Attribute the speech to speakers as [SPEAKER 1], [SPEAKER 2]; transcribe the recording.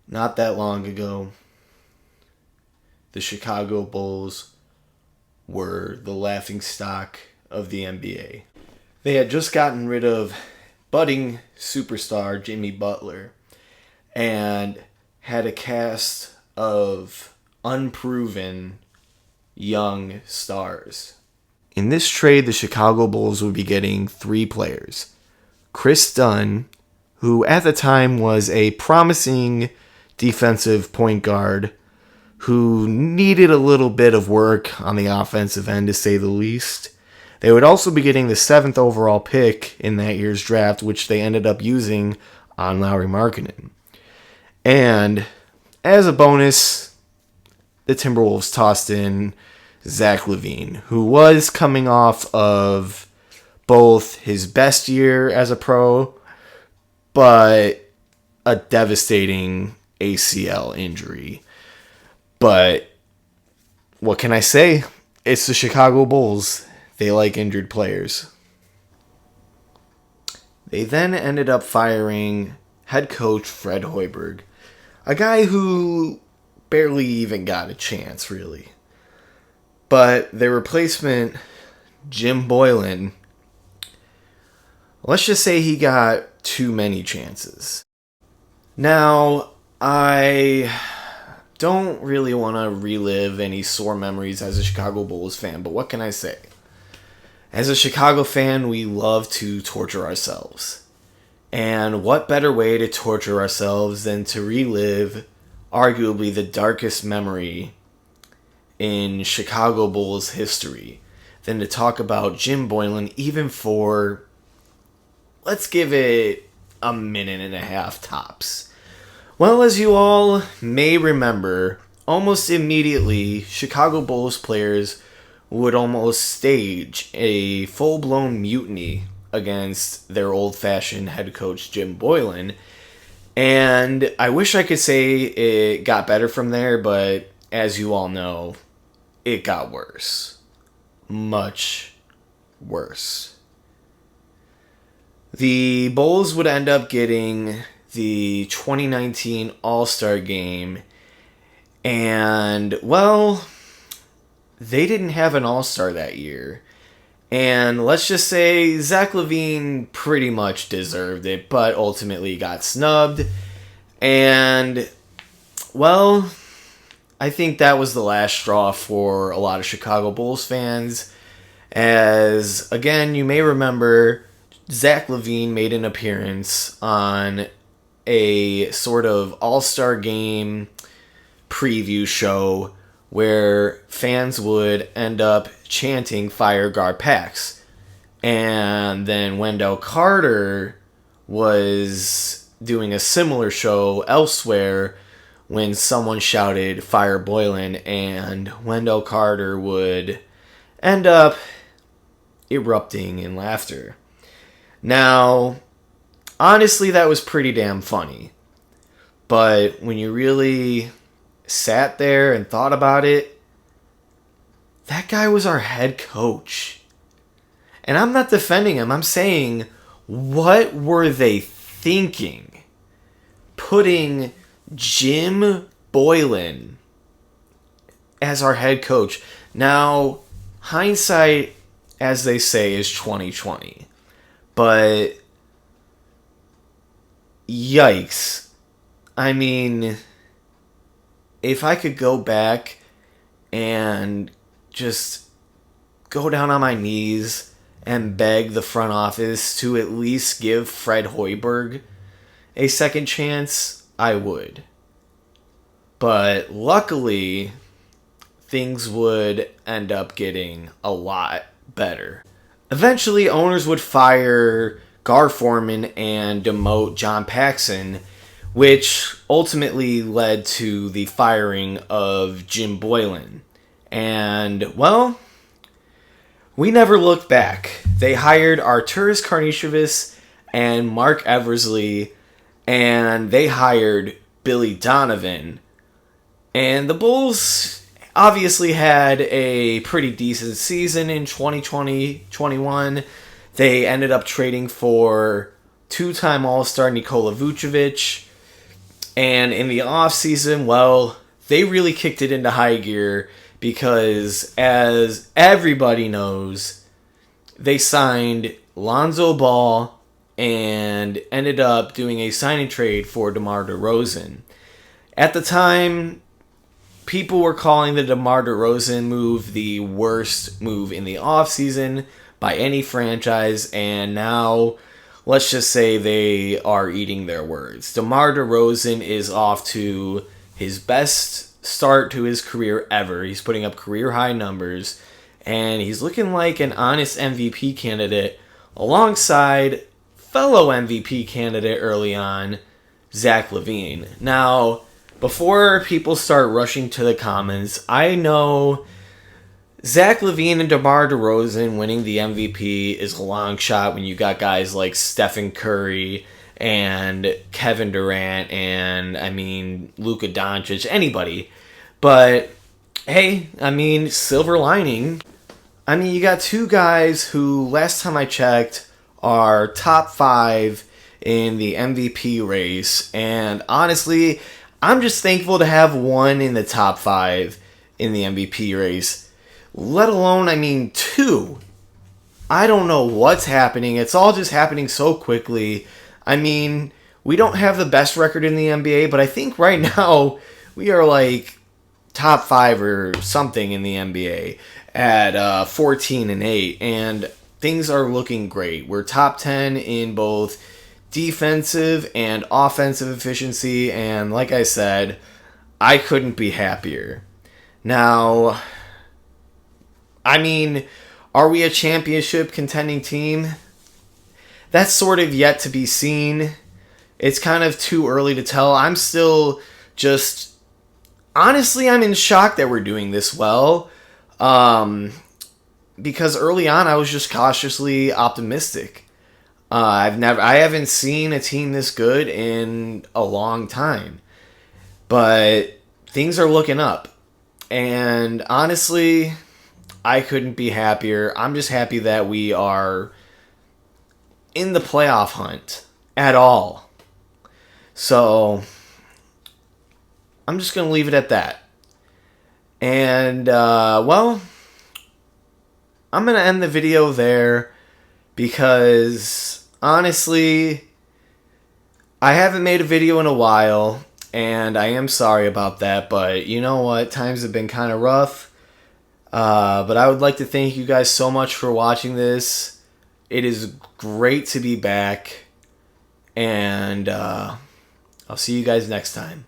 [SPEAKER 1] Not that long ago, the Chicago Bulls were the laughingstock of the NBA. They had just gotten rid of budding superstar Jimmy Butler and had a cast of unproven young stars. In this trade, the Chicago Bulls would be getting three players. Chris Dunn, who at the time was a promising defensive point guard who needed a little bit of work on the offensive end, to say the least. They would also be getting the 7th overall pick in that year's draft, which they ended up using on Lauri Markkanen. And as a bonus, the Timberwolves tossed in Zach LaVine, who was coming off of both his best year as a pro, but a devastating ACL injury. But what can I say? It's the Chicago Bulls. They like injured players. They then ended up firing head coach Fred Hoiberg, a guy who barely even got a chance, really. But their replacement, Jim Boylen, let's just say he got too many chances. Now, I don't really want to relive any sore memories as a Chicago Bulls fan, but what can I say? As a Chicago fan, we love to torture ourselves. And what better way to torture ourselves than to relive arguably the darkest memory in Chicago Bulls history than to talk about Jim Boylen, even for, let's give it a minute and a half tops. Well, as you all may remember, almost immediately, Chicago Bulls players would almost stage a full-blown mutiny against their old-fashioned head coach, Jim Boylen. And I wish I could say it got better from there, but as you all know, it got worse. Much worse. The Bulls would end up getting the 2019 All-Star Game, and, well, they didn't have an All-Star that year. And let's just say Zach LaVine pretty much deserved it, but ultimately got snubbed. And, well, I think that was the last straw for a lot of Chicago Bulls fans. As, again, you may remember, Zach LaVine made an appearance on a sort of All-Star Game preview show where fans would end up chanting Fire GarPax. And then Wendell Carter was doing a similar show elsewhere when someone shouted Fire Boylen, and Wendell Carter would end up erupting in laughter. Now, honestly, that was pretty damn funny. But when you really sat there and thought about it, that guy was our head coach. And I'm not defending him. I'm saying, what were they thinking? Putting Jim Boylen as our head coach. Now, hindsight, as they say, is 20/20. But yikes. I mean, if I could go back and just go down on my knees and beg the front office to at least give Fred Hoiberg a second chance, I would. But luckily, things would end up getting a lot better. Eventually, owners would fire Gar Forman and demote John Paxson, which ultimately led to the firing of Jim Boylen. And, well, we never looked back. They hired Arturas Karnisovas and Mark Eversley, and they hired Billy Donovan. And the Bulls obviously had a pretty decent season in 2020-21. They ended up trading for two-time All-Star Nikola Vucevic. And in the off season, well, they really kicked it into high gear because, as everybody knows, they signed Lonzo Ball and ended up doing a signing trade for DeMar DeRozan. At the time, people were calling the DeMar DeRozan move the worst move in the offseason by any franchise, and now let's just say they are eating their words. DeMar DeRozan is off to his best start to his career ever. He's putting up career-high numbers, and he's looking like an honest MVP candidate alongside fellow MVP candidate early on, Zach LaVine. Now, before people start rushing to the comments, I know Zach LaVine and DeMar DeRozan winning the MVP is a long shot when you got guys like Stephen Curry and Kevin Durant and, Luka Doncic, anybody. But, hey, silver lining. You got two guys who, last time I checked, are top 5 in the MVP race. And honestly, I'm just thankful to have one in the top 5 in the MVP race. Let alone, 2. I don't know what's happening. It's all just happening so quickly. We don't have the best record in the NBA, but I think right now we are like top 5 or something in the NBA at 14-8, and things are looking great. We're top 10 in both defensive and offensive efficiency, and like I said, I couldn't be happier. Now, are we a championship contending team? That's sort of yet to be seen. It's kind of too early to tell. I'm still just... Honestly, I'm in shock that we're doing this well. Because early on, I was just cautiously optimistic. I haven't seen a team this good in a long time. But things are looking up. And honestly, I couldn't be happier. I'm just happy that we are in the playoff hunt at all. So, I'm just going to leave it at that. And, I'm going to end the video there because, honestly, I haven't made a video in a while, and I am sorry about that, but you know what? Times have been kind of rough. But I would like to thank you guys so much for watching this. It is great to be back, and I'll see you guys next time.